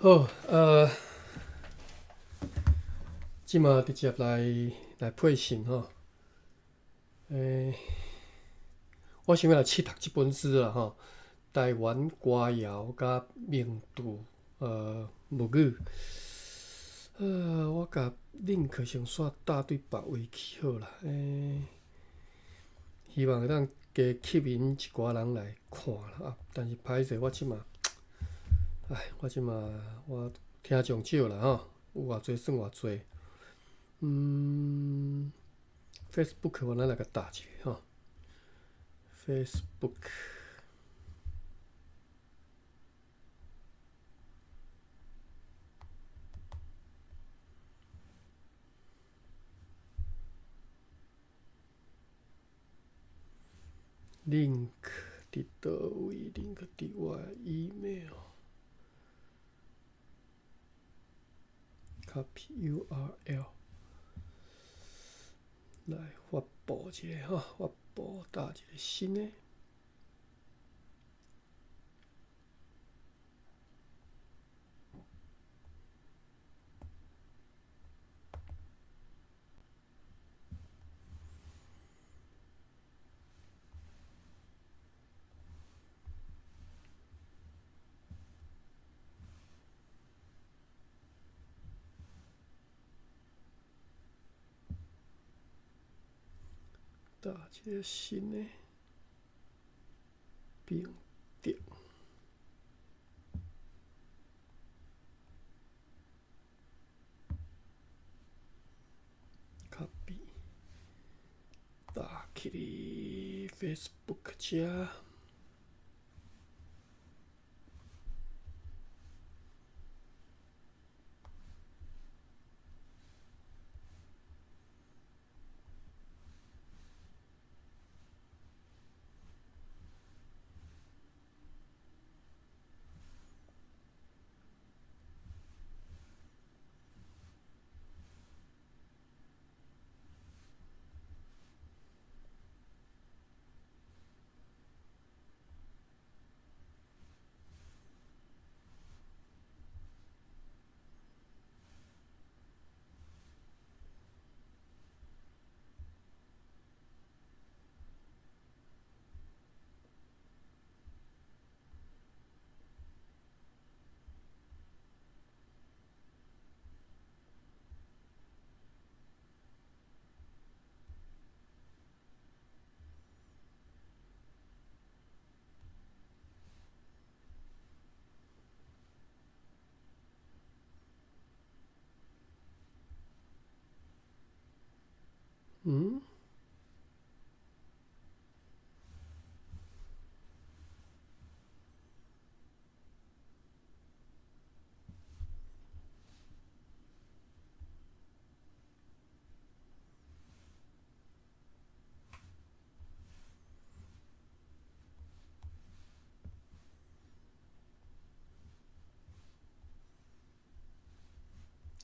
好，即马直接来配信吼。我想要来试读即本书啦吼，台湾歌谣甲名著母语。我甲 link 先煞搭对别位去好啦。希望会当加吸引一寡人来看啦。但是歹势，我即马我听众少啦吼，有偌济算偌济。Facebook 我咱来甲搭一下吼。Facebook link 伫倒位 ？link 伫我的 email。copy URL 来发布一下吼，发布搭一个新的。搭一个新的并列。copy 搭起哩 Facebook 遮。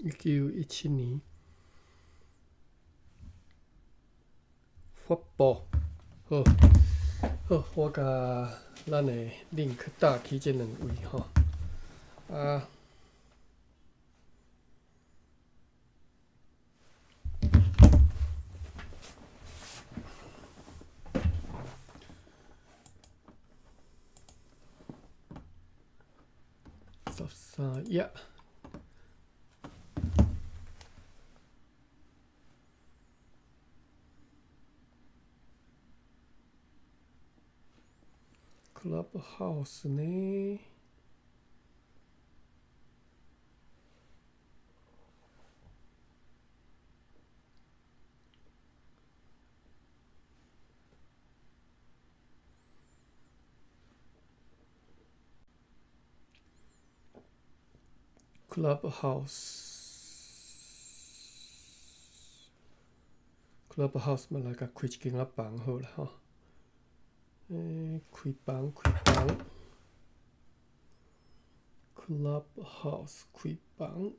1917年发布。好，好，我甲咱的 link 搭起这两位吼。13页。Clubhouse 呢？Clubhouse 嘛来甲开一间仔房好啦吼。开房。Clubhouse 开房。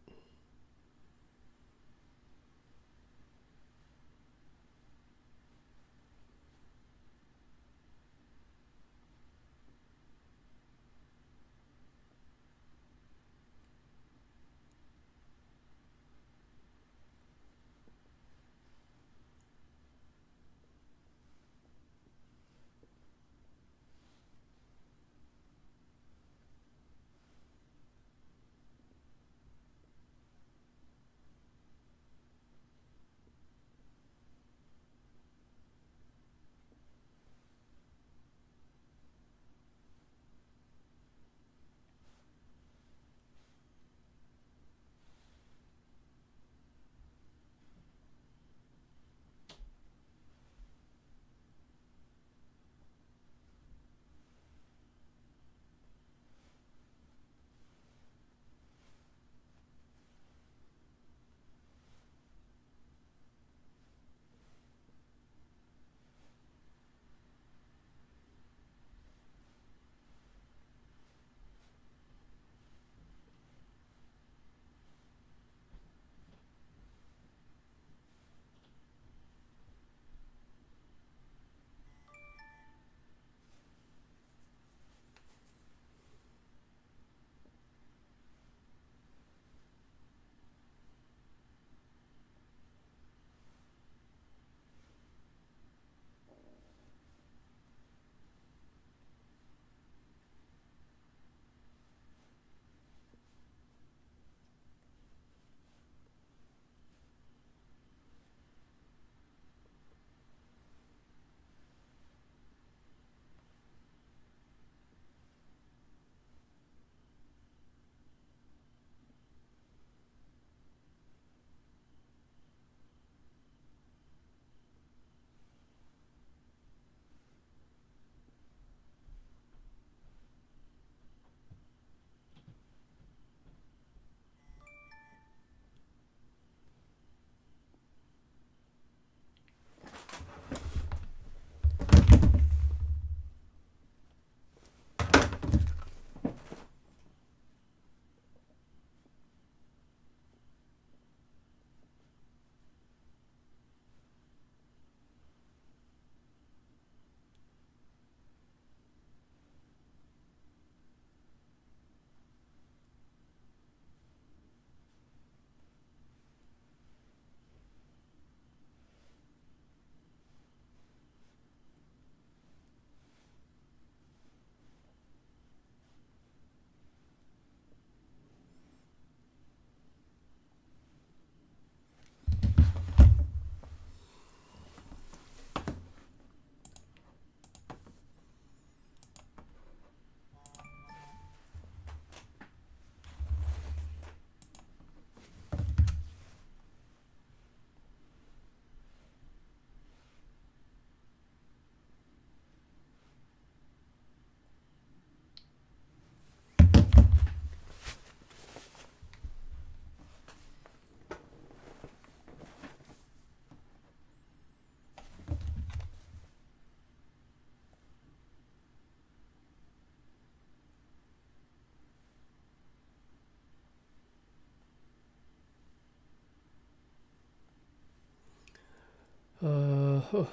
好，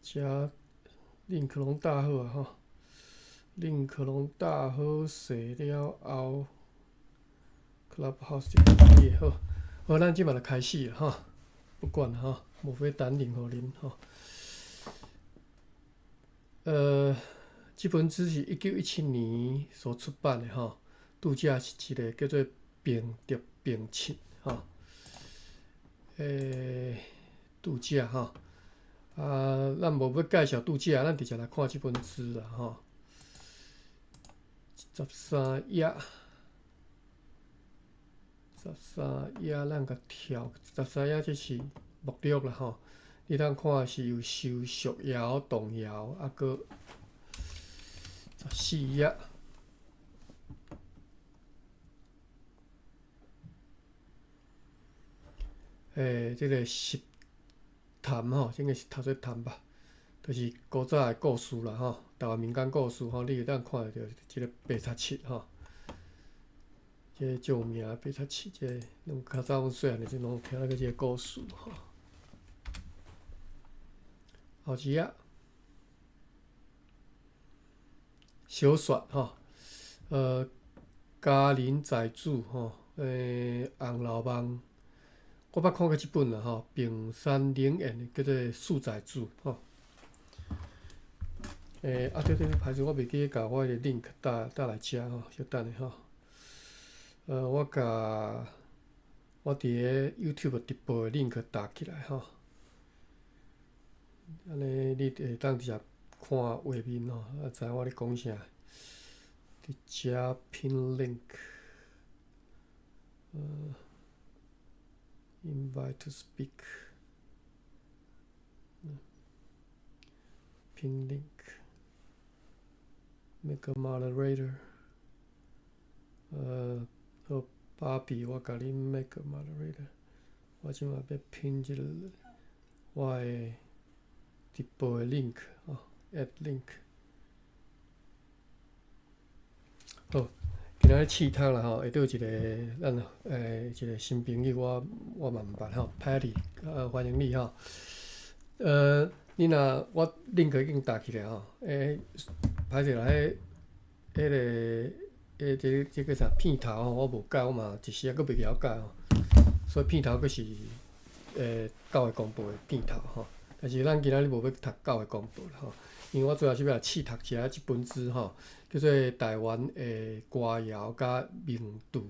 加令克隆大好啊吼，令克隆大好洗了后 ，Clubhouse 就可以好，好，咱即马就开始了哈，不管了哈，无非等任何人哈。这本书是1917年所出版的哈，度假是一个叫做平迪平切哈，度假哈。咱无要介绍度假，咱直接来看这本书啦吼。13页，咱甲跳13页，这是目录啦吼。你通看是有修束爻、动爻，啊个14页。这个是谈吼，应该是读做谈吧，就是古早的故事啦吼，台湾民间故事吼，你会当看得到即个白贼七吼，即个最有名的白贼七，即个拢较早阮细汉的时阵拢听到过即个故事吼。后一页，小说吼，嘉陵宰主吼，红楼梦。我捌看过即本啦吼，平山冷艳的叫做《素宰主》吼。对，歹势我袂记甲我的 link 搭来遮吼，稍等下吼。我伫个 YouTube 直播的 link 搭起来吼，安尼你会当直接看画面吼，知影我咧讲啥。伫遮 pin link，invite to speak， pin link，make a moderator， 好，芭比，我甲你 make a moderator， 我即马要 pin 即个我的直播的 link 吼 ，add link， 好。今仔日试读啦吼，会倒一个咱一个新朋友，我嘛毋捌吼 ，Patty， 欢迎你吼。你若我 link 已经搭起来吼，歹势啦，这个啥片头吼，我无改，我嘛一时还佫袂晓改吼，所以片头佫是教育公布的片头吼。但是咱今仔日无要读教育公布啦吼，因为我主要是要来试读一下即本书吼。叫做台湾的歌谣甲民度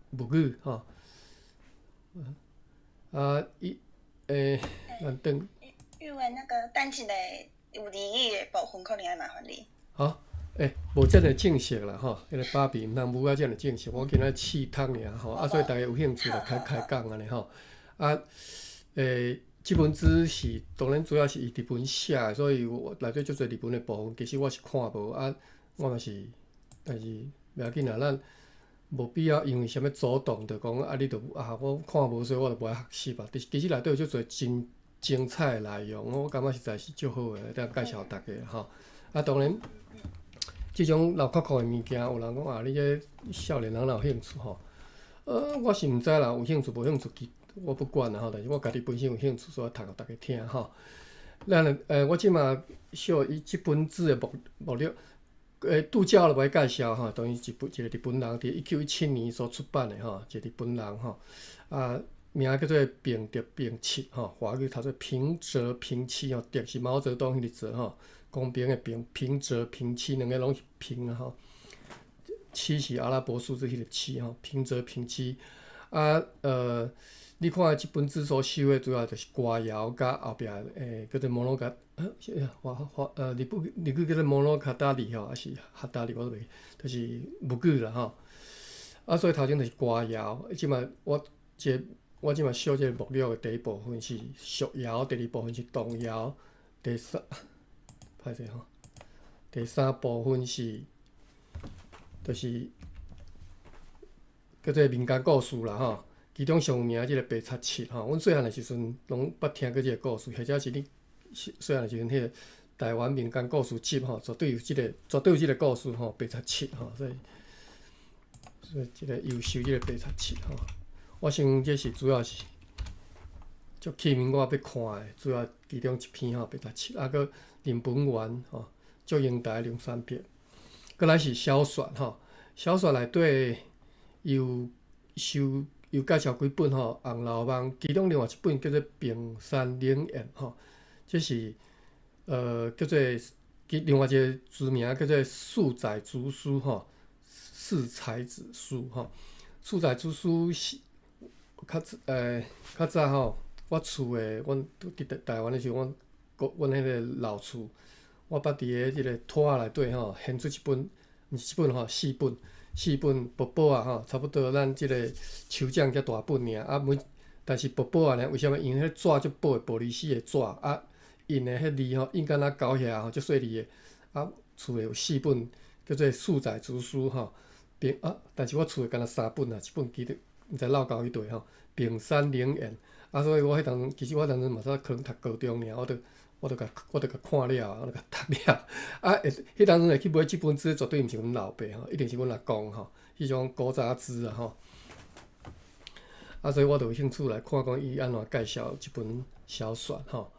母语吼，咱等。玉文那个等一下有离语的部分，可能要麻烦你。好，无遮尔正式啦吼，迄个芭比毋通无遮尔正式，我今仔试读尔吼，所以大家有兴趣就开讲安尼吼，即本书是当然主要是伊日本写的，所以我内底足侪日本的部分，其实我是看无我嘛是，但是袂要紧啦，咱无必要因为啥物主动着讲你着我看无，所以我着无爱学习吧。其实内底有足侪真精彩的内容，我感觉实在是足好诶，当介绍大家吼。当然，即种老壳壳的物件，有人讲你这少年人若有兴趣吼，我是毋知啦，有兴趣无兴趣我不管啦吼，但是我家己本身有兴趣，所以读互大家听吼。我即马小伊即本书的目录，度假就袂介绍吼，等于一个日本人伫1917年所出版的吼，一个日本人吼，名叫做平迪平切吼，华语读做平泽平七吼，迪是毛泽东迄个泽吼，公平的平，平泽平七两个拢是平啊吼，七是阿拉伯数字迄个七吼，平泽平七你看即本书所收的主要就是歌谣，甲后壁叫做摩罗嘎，日语叫做摩罗卡达里吼，还是哈达里我都袂，就是母语啦吼。所以头前就是歌谣，即马我即马小即个目录的第一部分是束谣，第二部分是动谣，第三部分是就是叫做民间故事啦吼。其中上有名即个白贼七吼，阮细汉的时阵拢捌听过即个故事，或者是你细汉的时阵迄个台湾民间故事集吼，绝对有即个故事吼，白贼七吼，所以即个优秀即个白贼七吼，我想这是主要是足起名我要看诶，主要其中一篇吼，白读册，搁林本源吼，祝英台两三篇，搁来是小说吼，小说内底有介绍几本吼，《红楼梦》，其中另外一本叫做《平山冷艳》吼，这是叫做另外一个书名叫做《素载竹书》吼，四才子书吼，素载竹书是较早吼，我厝诶，阮伫台湾诶时候，阮迄个老厝，我捌伫个即个拖仔内底吼，现出一本，毋是一本吼，四本薄薄啊吼，差不多咱即个手掌遮大本尔，但是薄薄啊尔，为什么？因为迄纸足薄诶，玻璃丝诶纸啊，印诶迄字吼，印敢若狗血吼，足细腻诶。啊，厝诶有4本，叫做《素载竹书》吼。但是我厝诶敢若3本啊，一本记得毋知落到迄块吼，《平山冷艳》。啊，所以我迄当阵，其实我当阵嘛才可能读高中尔，我著甲看了，我著甲读了。啊，迄当阵会去买即本书，绝对毋是阮老爸吼，一定是阮阿公吼，迄种古早纸啊吼。啊，所以我著有兴趣来看讲伊安怎介绍即本小说吼。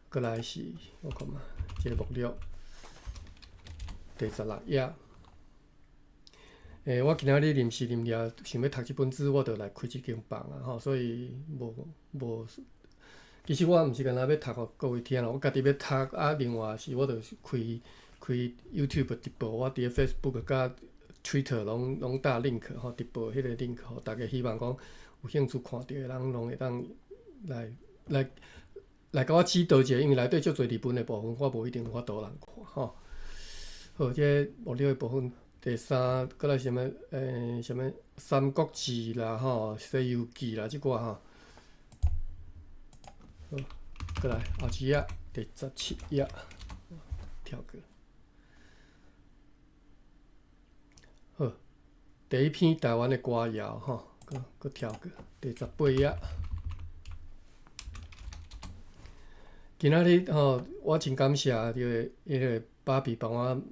过来是，我看嘛，这个目录第16页。我今仔日临时临了，想要读即本书，我著来开即间房啊吼，所以无。其实我毋是干那要读互各位听啦，我家己要读啊。另外是我著开 YouTube 直播，我伫个 Facebook 甲 Twitter 拢打 link 吼，直播迄个 link 吼，大家希望讲有兴趣看到的人，拢会当来甲我指导者，因为内底足侪日本的部分，我无一定有法度人看吼。好，这目录的部分。第3，过来什么？什么《三国志》啦，吼，《西游记》啦，即寡吼。好，过来后一页，第17页，跳过。好，第1篇台湾的歌谣吼，搁跳过。第18页。今仔日吼，我真感谢迄个芭比帮我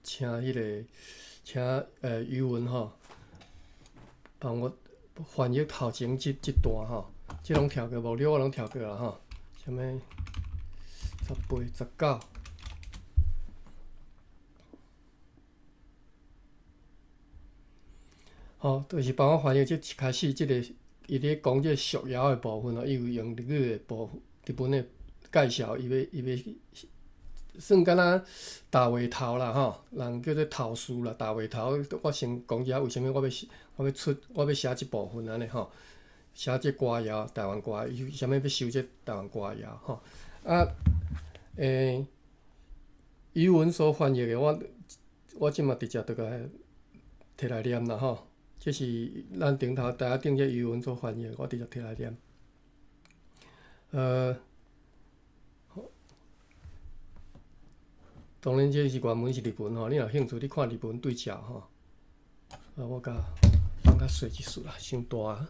请迄个。请余文吼帮我翻译头前即段吼，即拢跳过，目录我拢跳过啦吼。什么18、19，吼，就是帮我翻译即一开始即个伊咧讲即个俗谣的部分哦，伊有用日语的部分，日本的介绍，伊要。算敢若大话头啦吼，人叫做头书啦，大话头。我先讲一下为虾米我要写即部分安尼吼，写即歌谣，台湾歌谣，为虾米要收即台湾歌谣吼？啊，余文所翻译的，我即马直接就甲摕来念啦吼。这是咱顶头大家顶这余文所翻译的，我直接摕来念。当然，这是原文是日文吼，你若兴趣，你看日文对照吼。我甲放较细一丝啦，伤大啊。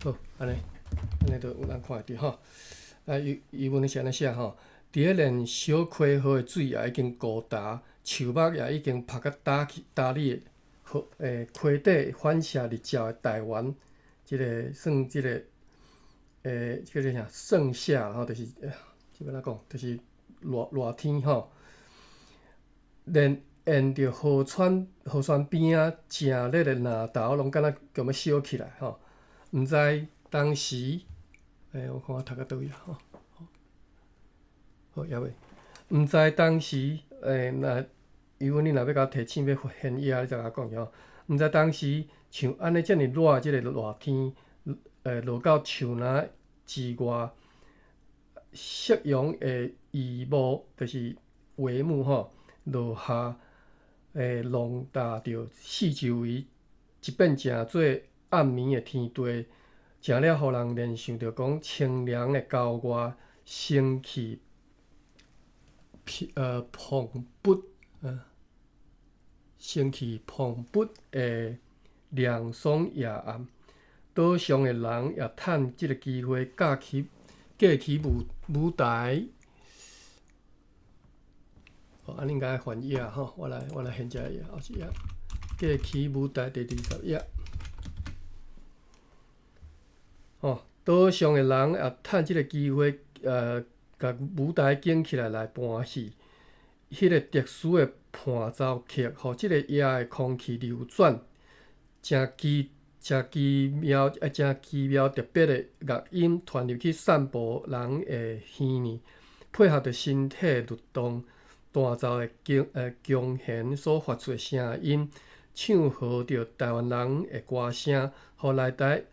好，安尼就有人看会着吼。余文是安尼写吼，伫个连小溪河的水也已经高达，树木也已经晒甲打裂，溪底反射日照的台湾，即个算即个叫做啥盛夏吼，就是即要怎讲，就是热天吼，连沿着河川边啊，正热的林头，拢敢若咁要烧起来吼。毋知当时，我看我读到倒位啊吼。好，也未。毋知当时，若余文你若要甲我提醒要翻译啊，你再甲我讲吼。毋知当时像安尼遮尔热即个热天，落到树林之外。夕阳的余幕就是帷幕吼，落下，笼罩着四周围，一片诚做暗暝的天地，诚了互人联想着讲清凉的郊外，生气蓬勃，生气蓬勃的凉爽夜暗，岛上的人也趁即个机会架起舞台，安尼应该翻译啊吼，我来现在后一页，架起舞台第20页。岛上的人也趁即个机会，甲舞台建起来搬戏。迄个特殊的伴奏曲，互即个野的空气流转，真奇妙特别的乐音传入去散步人的耳呢，配合着身体律动，弹奏的弓弦所发出的声音，唱和着台湾人的歌声，互来台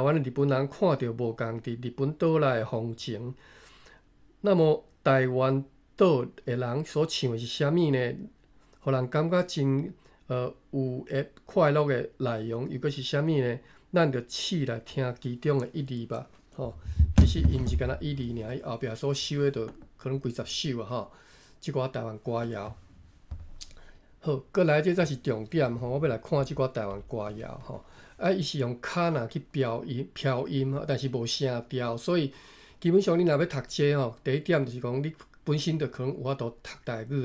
湾的日本人看到无共伫日本岛内的风情。那么台湾岛的人所唱的是啥物呢？互人感觉真有快乐的内容，又阁是啥物呢？咱着试来听其中的一字吧。其实伊毋是干那一字尔，伊后壁所收的着可能几十首啊。即寡台湾歌谣。好，过来这才是重点我要来看即寡台湾歌谣伊是用骹若去飙音但是无声调，所以基本上你若要读这第一点就是讲你本身就可能有法度读台语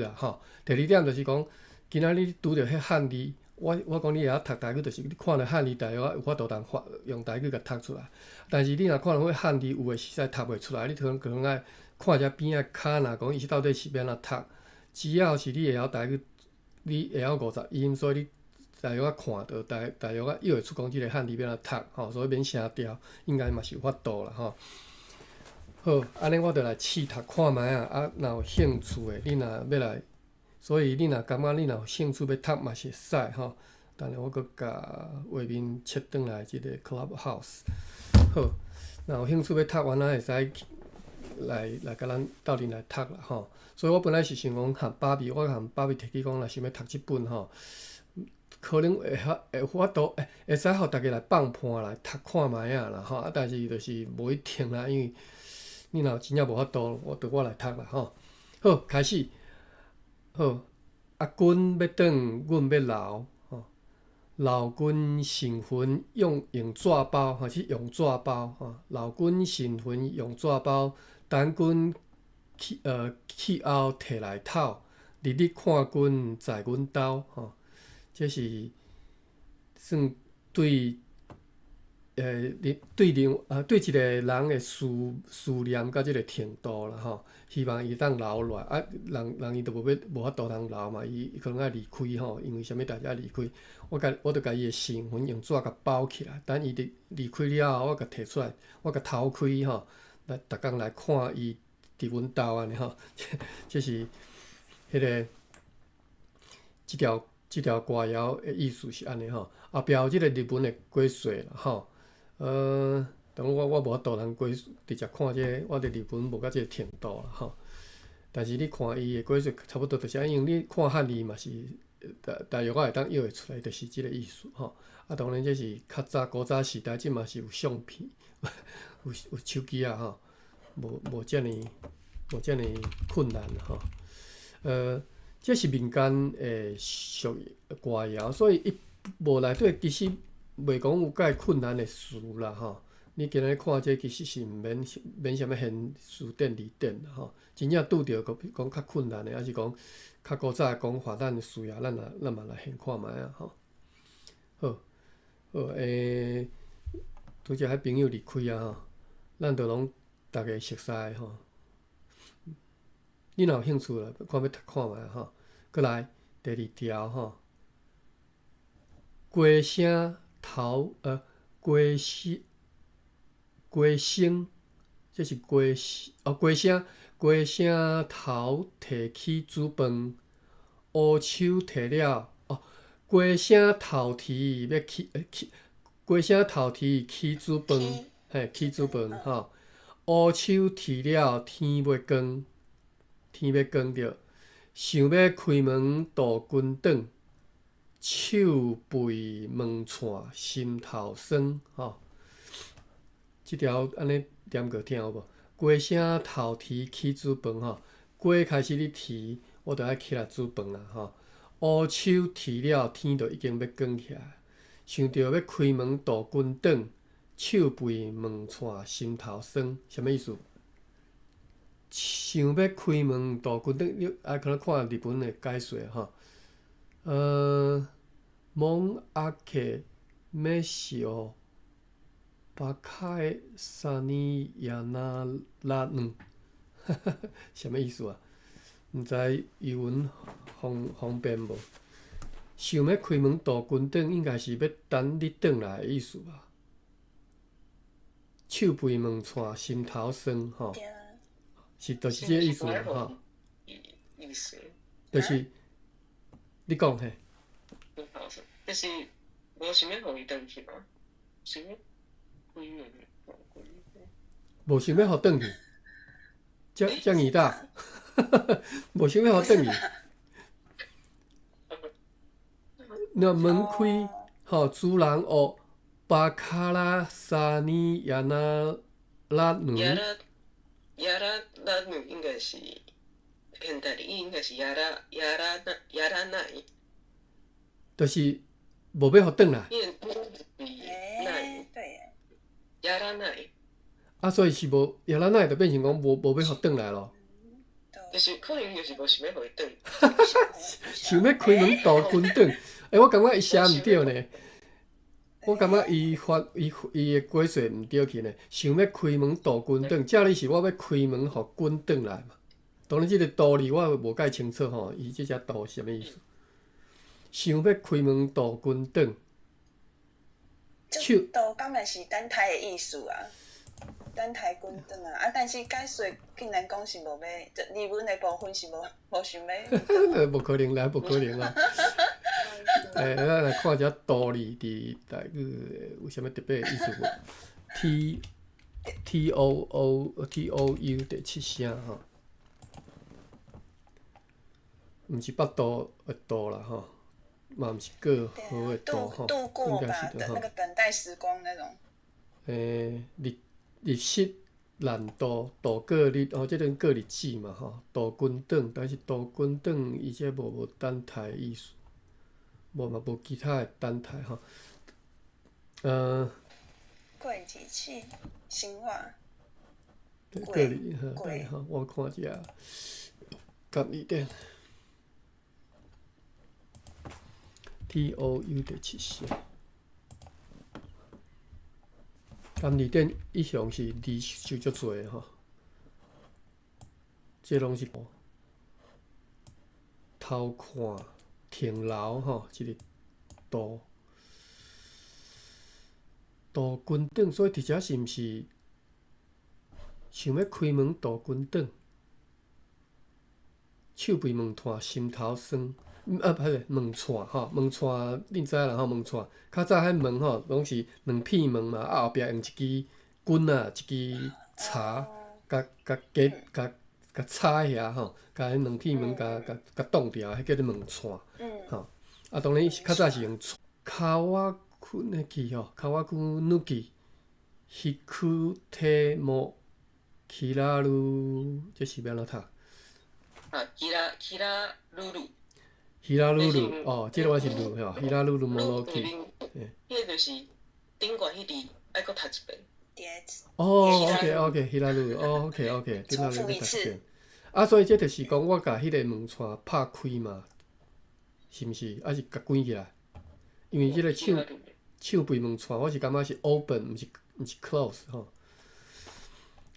第二点就是讲，今仔日拄着迄汉字，我讲你会晓读台语，就是你看到汉字大约有法度用台语甲读出来。但是你若看到迄汉字有诶实在读袂出来，你可能爱看遮边仔骹若讲伊是到底是要安怎读。只要是你会晓台语，你会晓50音，所以你大约看到大约译会出讲即个汉字要安怎读所以免声调，应该嘛是有法度啦好，安尼我就来试读看卖若有兴趣的，你若要来，所以你若感觉你若有兴趣要读嘛是会使等下我阁甲画面切转来即个 Clubhouse。好，若有兴趣要读，原来会使来甲咱斗阵来读啦所以我本来是想讲我含爸比提起讲，若想要读即本可能会法度会使互大家来放伴来读看卖啦但是就是无一定啦，因为你若真正无法度，我来读啦好，开始。好，阿君要转，阮要留留君神魂用纸包是用纸包留君神魂用纸包，等君去后摕来讨，日日看君在阮兜这是算对对一个人的思念甲即个程度啦希望伊当留落来人伊就无法度通留嘛，伊可能爱离开因为啥物代志爱离开。我着甲伊的神魂用纸甲包起来，等伊离开了后，我甲摕出来，我甲偷开来逐工来看伊伫阮兜安尼这是迄个即条歌谣的意思是安尼后壁有即个日文的解说啦当我无法度通直接看我伫日文无到即个程度啦但是你看伊的解说差不多就是因为你看汉字嘛是大约我会当译会出来，就是即个意思当然这是较早古早时代，即嘛是有相片有手机无遮尔困难这是民间的俗歌谣，所以伊无内底其实袂讲有介困难的事啦你今日看这其实是毋免啥物现词典字典真正拄着讲较困难的，还是讲较古早的讲法，咱需要咱嘛来现看卖好，拄则迄朋友离开咱就拢逐个熟悉你若有兴趣啦，看要读看卖过来第二条鸡声鸡声，这是鸡声头摕起煮饭，乌手摕了鸡声头啼要起鸡声头啼起煮饭，起煮饭乌手啼了天要光着，想要开门渡君转，手背门串心头酸即条安尼念过听有无？鸡声头啼起煮饭鸡开始咧啼，我着爱起来煮饭啦乌手啼了，天就已经要光起来，想着要开门渡君转，手背门串心头酸，啥物意思？想要开门渡君转，你可能看日本的解说蒙阿克梅西奥巴卡的萨尼亚那拉嫩，什么意思啊？毋知语文方便无？想要开门大军长，应该是要等你转来的意思吧？手背门串，心头酸，吼，对啊，就是这个意思嘛，吼，意思，就是你讲嘿，就是无想要互伊转去嘛，想要开门大军长。无想要互转去，遮尔大，无想要互转去。那门开，吼，主人学巴卡拉萨尼亚那拉努，亚拉拉努应该是现代的语，应该是亚拉奈，就是无要互转来。念奈对耶，亚拉奈，啊，所以是无亚拉奈就变成讲无要互转来咯。就是可能就是无想要互伊转。想要开门大军长，我感觉伊写毋对呢。我感觉伊的解说毋对去呢。想要开门大军长，照理是我要开门互军转来嘛。当然，即个道理我无介清楚吼，伊即只道是啥物意思？想要开门大军长，就都感觉是等待的意思啊，等待军转啊，但是解说竟然讲是无要，日文的部分是无想要。无可能啦，无可能啦。咱来看一下道理伫台语有啥物特别的意思无？T O U 第七声吼，毋是巴度的度啦吼，嘛毋是过河的度吼，度过应该吧是的吼。的那个等待时光那种。日食难度度过日哦，即种过日子嘛吼，大军长，但是大军长伊这无等待的意思，无嘛无其他的等待吼。过日子，生活。过日等下吼，我看一下，甲字典 ，TOU 第七声。甘字典一向是字就足侪吼，这拢是偷看、停留吼，即个大军长，所以伫遮是毋是想要开门大军长？手背门串，心头酸。不是门串吼，门串恁知啦吼，门串较早迄门吼，拢是两片门嘛，啊后壁用一支棍啊，一支叉，甲插遐吼，甲迄两片门甲挡掉，迄叫做门串。吼，啊当然较早是用卡瓦库那基吼，卡瓦库努基，希库提莫基拉鲁，这是要安怎读？基拉鲁鲁。希拉鲁鲁哦，即个我是鲁吼，希拉鲁鲁摩罗基。迄就是顶悬迄字，爱搁读一遍。哦，OK，希拉鲁鲁，哦，OK，顶下再读一遍。啊，所以这就是讲我甲迄个门串拍开嘛，是毋是？还是甲关起来？因为即个手背门串，我是感觉是 open， 毋是 close 吼，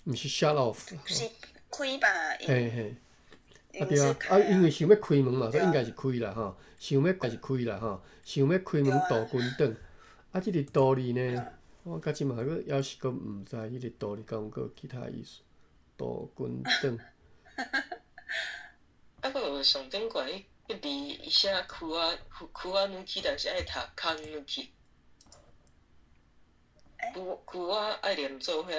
毋是 shut off。是开吧？嘿。啊对啊，因为想要开门嘛，所以应该是开啦吼。想要是开啦吼，想要开门大军长。啊，即个道理呢，我到即嘛还是阁毋知迄个道理敢有阁有其他意思。大军长。啊，搁有上顶悬迄字，伊写库啊努基，但是爱读康努基。库啊爱连做伙，